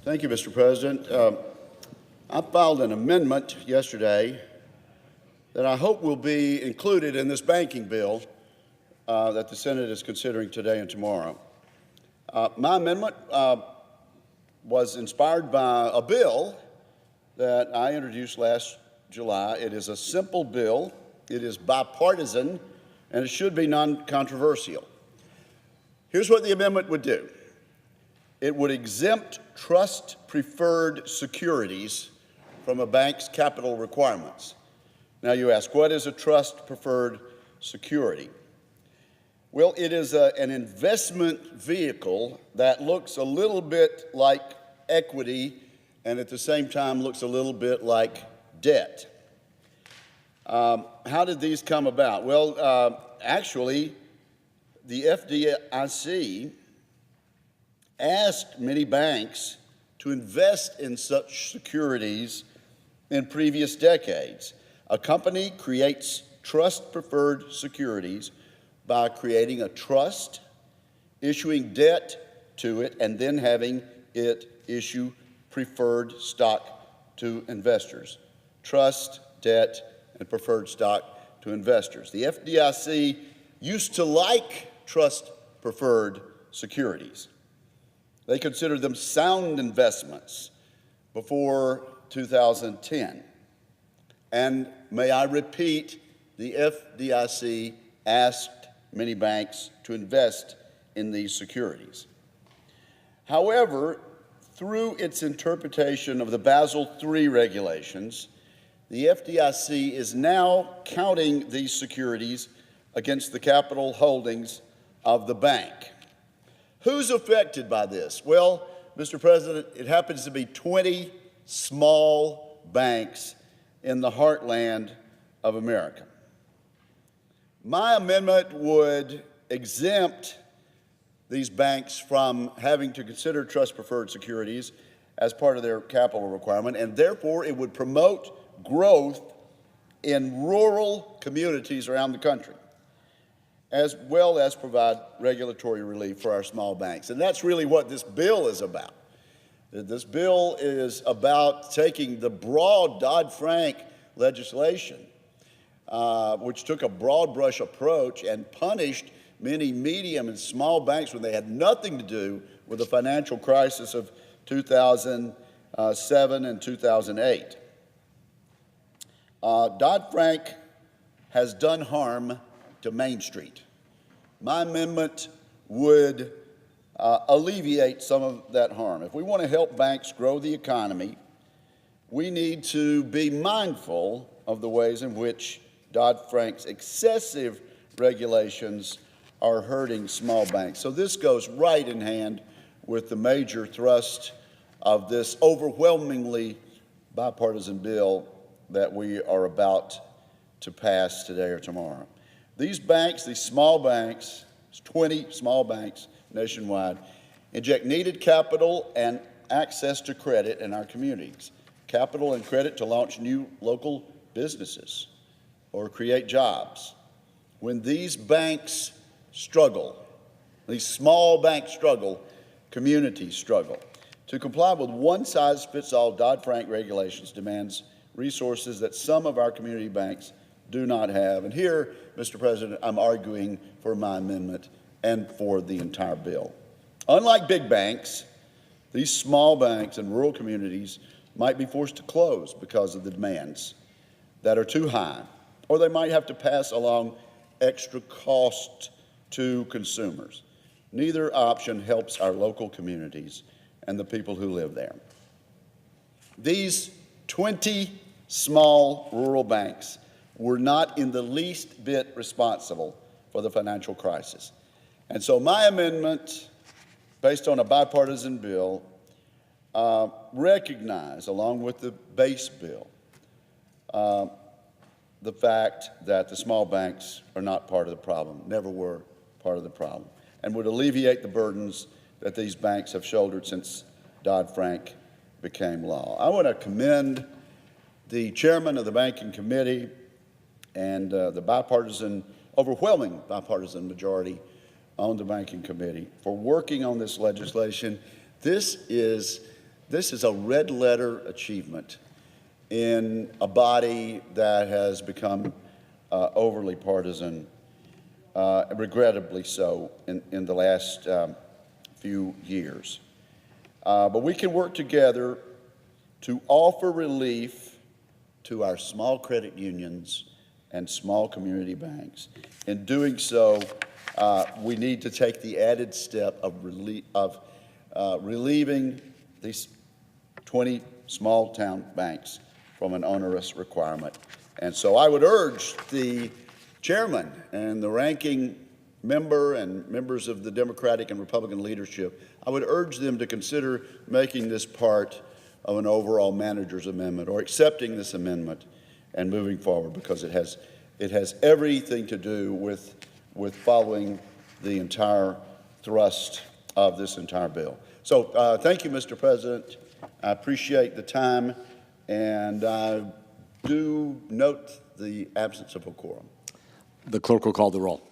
Thank you, Mr. President. I filed an amendment yesterday that I hope will be included in this banking bill that the Senate is considering today and tomorrow. My amendment was inspired by a bill that I introduced last July. It is a simple bill, it is bipartisan, and it should be non-controversial. Here's what the amendment would do. It would exempt trust-preferred securities from a bank's capital requirements. Now you ask, what is a trust-preferred security? Well, it is an investment vehicle that looks a little bit like equity and at the same time looks a little bit like debt. How did these come about? Well, actually, the FDIC asked many banks to invest in such securities in previous decades. A company creates trust-preferred securities by creating a trust, issuing debt to it, and then having it issue preferred stock to investors. Trust, debt, and preferred stock to investors. The FDIC used to like trust-preferred securities. They considered them sound investments before 2010. And may I repeat, the FDIC asked many banks to invest in these securities. However, through its interpretation of the Basel III regulations, the FDIC is now counting these securities against the capital holdings of the bank. Who's affected by this? Well, Mr. President, it happens to be 20 small banks in the heartland of America. My amendment would exempt these banks from having to consider trust-preferred securities as part of their capital requirement, and therefore it would promote growth in rural communities around the country, as well as provide regulatory relief for our small banks. And that's really what this bill is about. This bill is about taking the broad Dodd-Frank legislation, which took a broad brush approach and punished many medium and small banks when they had nothing to do with the financial crisis of 2007 and 2008. Dodd-Frank has done harm to Main Street. My amendment would alleviate some of that harm. If we want to help banks grow the economy, we need to be mindful of the ways in which Dodd-Frank's excessive regulations are hurting small banks. So this goes right in hand with the major thrust of this overwhelmingly bipartisan bill that we are about to pass today or tomorrow. These banks, these small banks, 20 small banks nationwide, inject needed capital and access to credit in our communities. Capital and credit to launch new local businesses or create jobs. When these banks struggle, these small banks struggle, communities struggle. To comply with one-size-fits-all Dodd-Frank regulations demands resources that some of our community banks do not have. And here, Mr. President, I'm arguing for my amendment and for the entire bill. Unlike big banks, these small banks in rural communities might be forced to close because of the demands that are too high, or they might have to pass along extra cost to consumers. Neither option helps our local communities and the people who live there. These 20 small rural banks were not in the least bit responsible for the financial crisis. And so my amendment, based on a bipartisan bill, recognize, along with the base bill, the fact that the small banks are not part of the problem, never were part of the problem, and would alleviate the burdens that these banks have shouldered since Dodd-Frank became law. I want to commend the chairman of the Banking Committee and the bipartisan, overwhelming bipartisan majority on the Banking Committee for working on this legislation. This is this is a red letter achievement in a body that has become overly partisan, regrettably so, in the last few years. But we can work together to offer relief to our small credit unions and small community banks. In doing so, we need to take the added step of relieving these 20 small town banks from an onerous requirement. And so I would urge the chairman and the ranking member and members of the Democratic and Republican leadership, I would urge them to consider making this part of an overall manager's amendment, or accepting this amendment and moving forward, because it has everything to do with following the entire thrust of this entire bill. So thank you, Mr. President. I appreciate the time, and I do note the absence of a quorum. The clerk will call the roll.